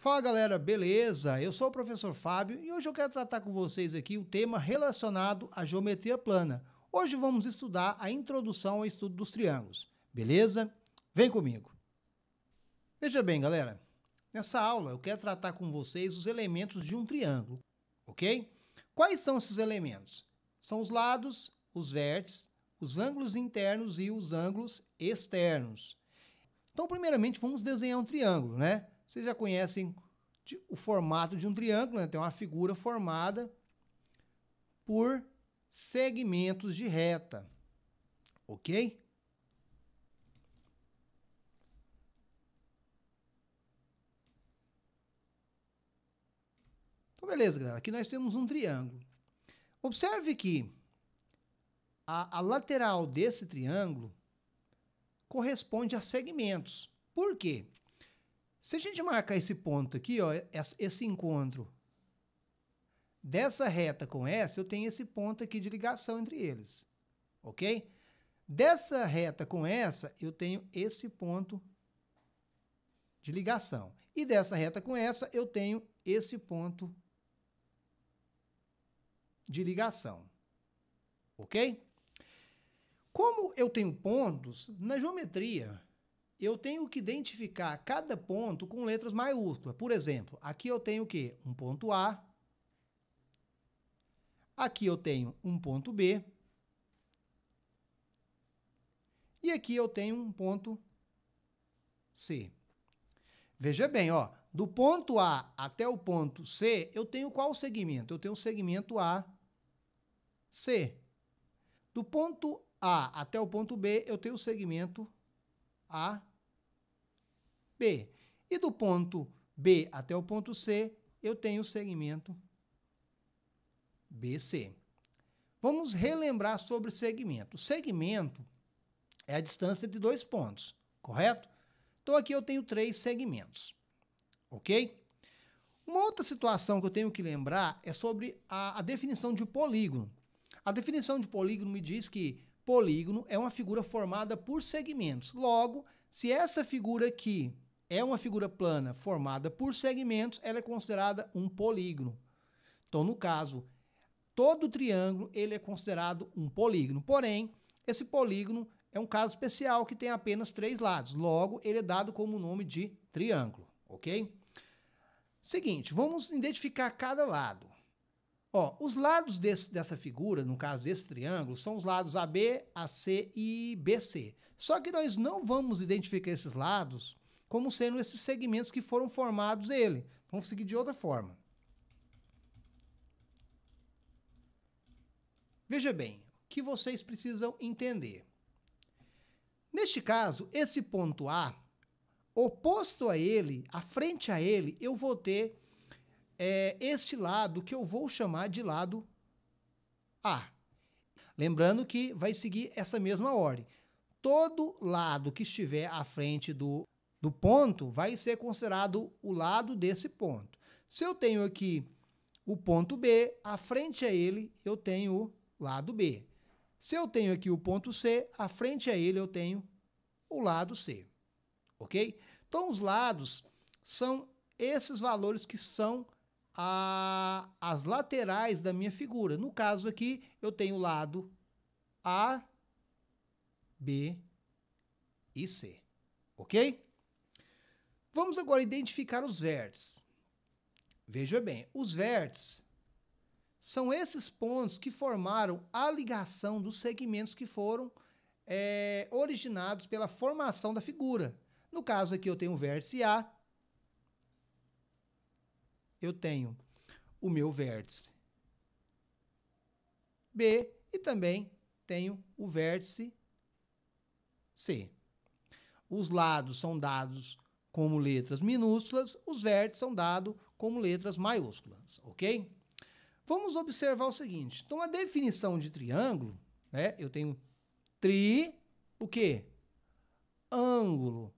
Fala galera, beleza? Eu sou o professor Fábio e hoje eu quero tratar com vocês aqui o tema relacionado à geometria plana. Hoje vamos estudar a introdução ao estudo dos triângulos, beleza? Vem comigo. Veja bem galera, nessa aula eu quero tratar com vocês os elementos de um triângulo, ok? Quais são esses elementos? São os lados, os vértices, os ângulos internos e os ângulos externos. Então, primeiramente, vamos desenhar um triângulo, né? Vocês já conhecem o formato de um triângulo, né? Tem uma figura formada por segmentos de reta, ok? Então, beleza, galera. Aqui nós temos um triângulo. Observe que a lateral desse triângulo corresponde a segmentos. Por quê? Se a gente marcar esse ponto aqui, ó, esse encontro dessa reta com essa, eu tenho esse ponto aqui de ligação entre eles, ok? Dessa reta com essa, eu tenho esse ponto de ligação. E dessa reta com essa, eu tenho esse ponto de ligação, ok? Como eu tenho pontos, na geometria, eu tenho que identificar cada ponto com letras maiúsculas. Por exemplo, aqui eu tenho o quê? Um ponto A. Aqui eu tenho um ponto B. E aqui eu tenho um ponto C. Veja bem, ó, do ponto A até o ponto C, eu tenho qual segmento? Eu tenho o segmento AC. Do ponto A até o ponto B, eu tenho o segmento AB. E do ponto B até o ponto C, eu tenho o segmento BC. Vamos relembrar sobre segmento. Segmento é a distância de dois pontos, correto? Então, aqui eu tenho 3 segmentos, ok? Uma outra situação que eu tenho que lembrar é sobre a definição de polígono. A definição de polígono me diz que polígono é uma figura formada por segmentos. Logo, se essa figura aqui é uma figura plana formada por segmentos, ela é considerada um polígono. Então, no caso, todo triângulo ele é considerado um polígono. Porém, esse polígono é um caso especial que tem apenas 3 lados. Logo, ele é dado como o nome de triângulo, ok? Seguinte, vamos identificar cada lado. Ó, os lados dessa figura, no caso desse triângulo, são os lados AB, AC e BC. Só que nós não vamos identificar esses lados como sendo esses segmentos que foram formados nele. Vamos seguir de outra forma. Veja bem, o que vocês precisam entender. Neste caso, esse ponto A, oposto a ele, à frente a ele, eu vou ter este lado que eu vou chamar de lado A. Lembrando que vai seguir essa mesma ordem. Todo lado que estiver à frente do ponto vai ser considerado o lado desse ponto. Se eu tenho aqui o ponto B, à frente a ele eu tenho o lado B. Se eu tenho aqui o ponto C, à frente a ele eu tenho o lado C, ok? Então, os lados são esses valores que são as laterais da minha figura. No caso aqui, eu tenho o lado A, B e C, ok? Vamos agora identificar os vértices. Veja bem, os vértices são esses pontos que formaram a ligação dos segmentos que foram originados pela formação da figura. No caso aqui eu tenho o vértice A, eu tenho o meu vértice B e também tenho o vértice C. Os lados são dados como letras minúsculas, os vértices são dados como letras maiúsculas, ok? Vamos observar o seguinte. Então, a definição de triângulo, né? Eu tenho o quê? Ângulo.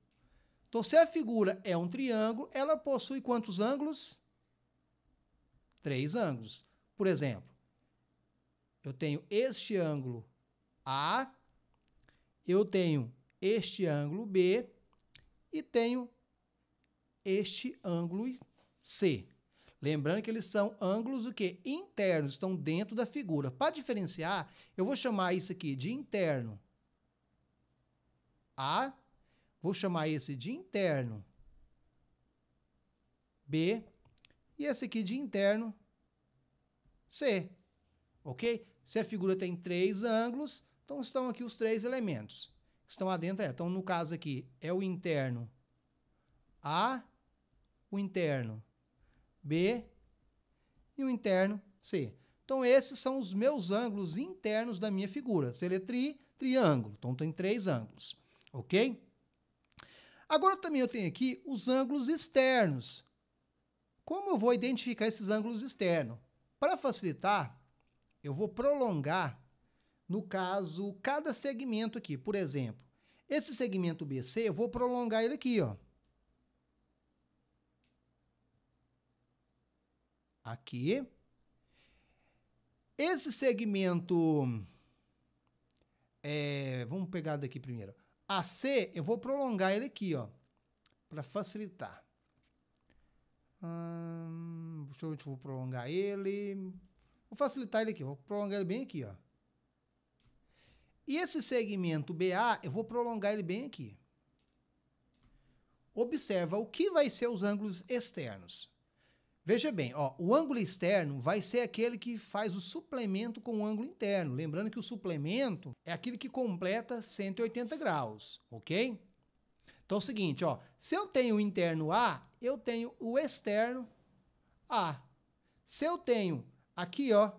Então, se a figura é um triângulo, ela possui quantos ângulos? 3 ângulos. Por exemplo, eu tenho este ângulo A, eu tenho este ângulo B e tenho este ângulo C. Lembrando que eles são ângulos o quê? Internos, estão dentro da figura. Para diferenciar, eu vou chamar isso aqui de interno A, vou chamar esse de interno B e esse aqui de interno C, ok? Se a figura tem 3 ângulos, então estão aqui os 3 elementos. Estão adentro, então no caso aqui é o interno A, o interno B e o interno C. Então esses são os meus ângulos internos da minha figura. Se ele é triângulo, então tem 3 ângulos, ok? Agora também eu tenho aqui os ângulos externos. Como eu vou identificar esses ângulos externos? Para facilitar, eu vou prolongar, no caso, cada segmento aqui. Por exemplo, esse segmento BC, eu vou prolongar ele aqui, ó. Aqui. Esse segmento, vamos pegar daqui primeiro. AC, eu vou prolongar ele aqui, ó, para facilitar. Deixa eu ver se eu vou prolongar ele. Vou facilitar ele aqui, vou prolongar ele bem aqui, ó. E esse segmento BA, eu vou prolongar ele bem aqui. Observa o que vai ser os ângulos externos. Veja bem, ó, o ângulo externo vai ser aquele que faz o suplemento com o ângulo interno. Lembrando que o suplemento é aquele que completa 180 graus, ok? Então é o seguinte, ó, se eu tenho o interno A, eu tenho o externo A. Se eu tenho aqui, ó,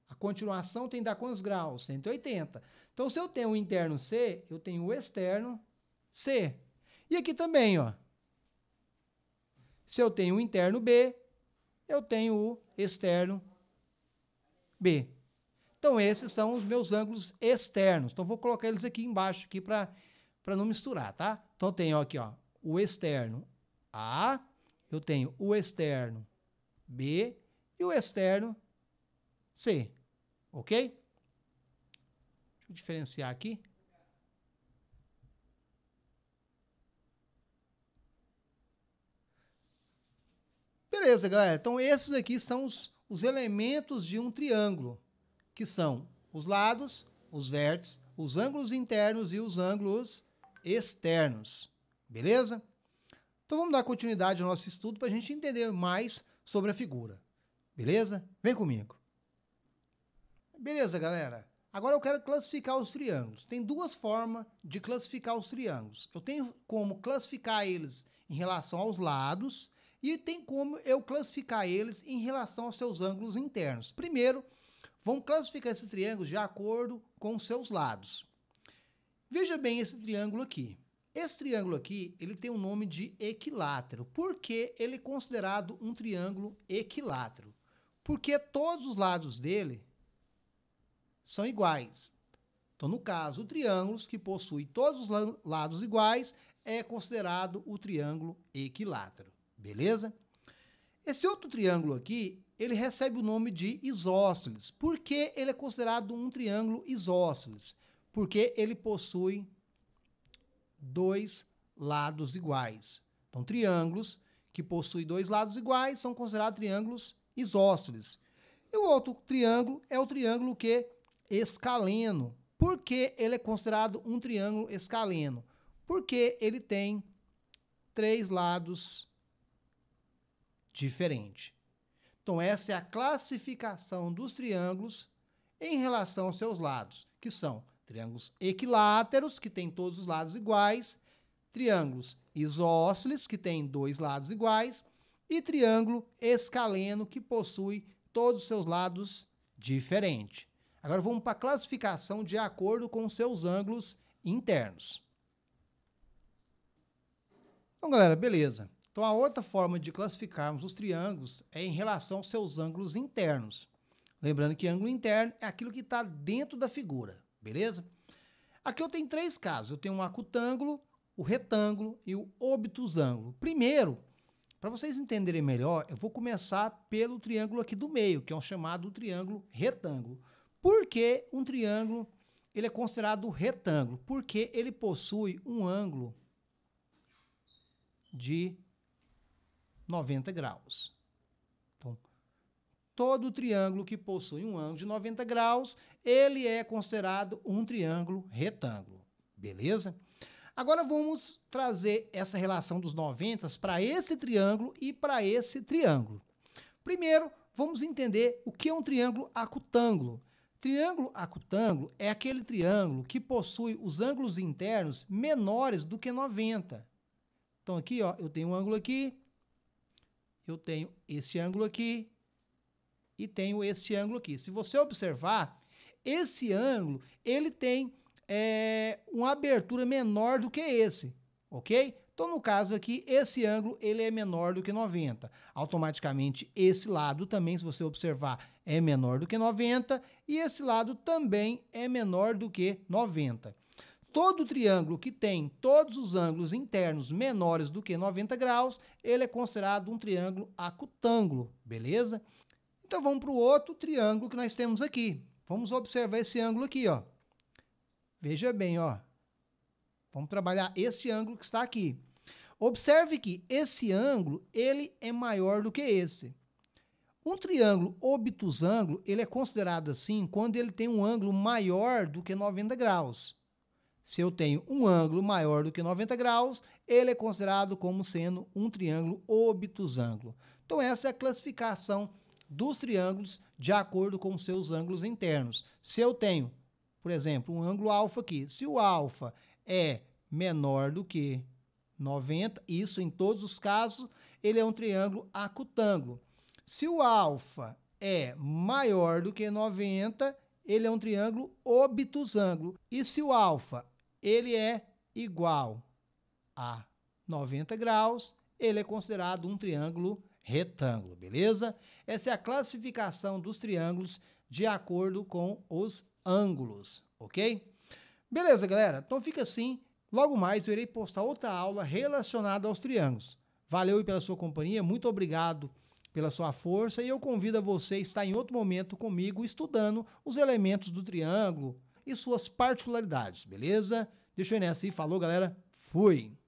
a continuação tem que dar quantos graus? 180. Então, se eu tenho o interno C, eu tenho o externo C. E aqui também, ó. Se eu tenho o interno B, eu tenho o externo B. Então, esses são os meus ângulos externos. Então, vou colocar eles aqui embaixo aqui para não misturar, tá? Então, eu tenho aqui, ó, o externo A, eu tenho o externo B e o externo C. Ok? Deixa eu diferenciar aqui. Beleza, galera. Então, esses aqui são os elementos de um triângulo, que são os lados, os vértices, os ângulos internos e os ângulos externos. Beleza? Então, vamos dar continuidade ao nosso estudo para a gente entender mais sobre a figura. Beleza? Vem comigo. Beleza, galera. Agora eu quero classificar os triângulos. Tem duas formas de classificar os triângulos. Eu tenho como classificar eles em relação aos lados e tem como eu classificar eles em relação aos seus ângulos internos. Primeiro, vamos classificar esses triângulos de acordo com os seus lados. Veja bem esse triângulo aqui. Esse triângulo aqui, ele tem o nome de equilátero. Por que ele é considerado um triângulo equilátero? Porque todos os lados dele são iguais. Então, no caso, o triângulo que possui todos os lados iguais é considerado o triângulo equilátero. Beleza? Esse outro triângulo aqui, ele recebe o nome de isósceles. Por que ele é considerado um triângulo isósceles? Porque ele possui 2 lados iguais. Então, triângulos que possuem 2 lados iguais são considerados triângulos isósceles. E o outro triângulo é o triângulo que escaleno. Por que ele é considerado um triângulo escaleno? Porque ele tem 3 lados diferentes. Então, essa é a classificação dos triângulos em relação aos seus lados, que são triângulos equiláteros, que têm todos os lados iguais, triângulos isósceles, que têm 2 lados iguais, e triângulo escaleno, que possui todos os seus lados diferentes. Agora vamos para a classificação de acordo com os seus ângulos internos. Então, galera, beleza. Então, a outra forma de classificarmos os triângulos é em relação aos seus ângulos internos. Lembrando que ângulo interno é aquilo que está dentro da figura, beleza? Aqui eu tenho 3 casos. Eu tenho um acutângulo, o retângulo e o obtusângulo. Primeiro, para vocês entenderem melhor, eu vou começar pelo triângulo aqui do meio, que é o chamado triângulo retângulo. Por que um triângulo ele é considerado retângulo? Porque ele possui um ângulo de 90 graus. Então, todo triângulo que possui um ângulo de 90 graus, ele é considerado um triângulo retângulo. Beleza? Agora vamos trazer essa relação dos 90 para esse triângulo e para esse triângulo. Primeiro, vamos entender o que é um triângulo acutângulo. Triângulo acutângulo é aquele triângulo que possui os ângulos internos menores do que 90. Então aqui, ó, eu tenho um ângulo aqui, eu tenho esse ângulo aqui e tenho esse ângulo aqui. Se você observar, esse ângulo, ele tem uma abertura menor do que esse, ok? Então, no caso aqui, esse ângulo ele é menor do que 90. Automaticamente, esse lado também, se você observar, é menor do que 90 e esse lado também é menor do que 90. Todo triângulo que tem todos os ângulos internos menores do que 90 graus, ele é considerado um triângulo acutângulo, beleza? Então, vamos para o outro triângulo que nós temos aqui. Vamos observar esse ângulo aqui, ó. Veja bem, ó. Vamos trabalhar esse ângulo que está aqui. Observe que esse ângulo, ele é maior do que esse. Um triângulo obtusângulo, ele é considerado assim quando ele tem um ângulo maior do que 90 graus. Se eu tenho um ângulo maior do que 90 graus, ele é considerado como sendo um triângulo obtusângulo. Então, essa é a classificação dos triângulos de acordo com os seus ângulos internos. Se eu tenho, por exemplo, um ângulo alfa aqui, se o alfa é menor do que 90, isso em todos os casos, ele é um triângulo acutângulo. Se o alfa é maior do que 90, ele é um triângulo obtusângulo. E se o alfa ele é igual a 90 graus, ele é considerado um triângulo retângulo, beleza? Essa é a classificação dos triângulos de acordo com os ângulos, ok? Beleza, galera? Então fica assim. Logo mais eu irei postar outra aula relacionada aos triângulos. Valeu pela sua companhia, muito obrigado pela sua força e eu convido a você a estar em outro momento comigo estudando os elementos do triângulo e suas particularidades, beleza? Deixa eu ir nessa aí. Falou, galera. Fui!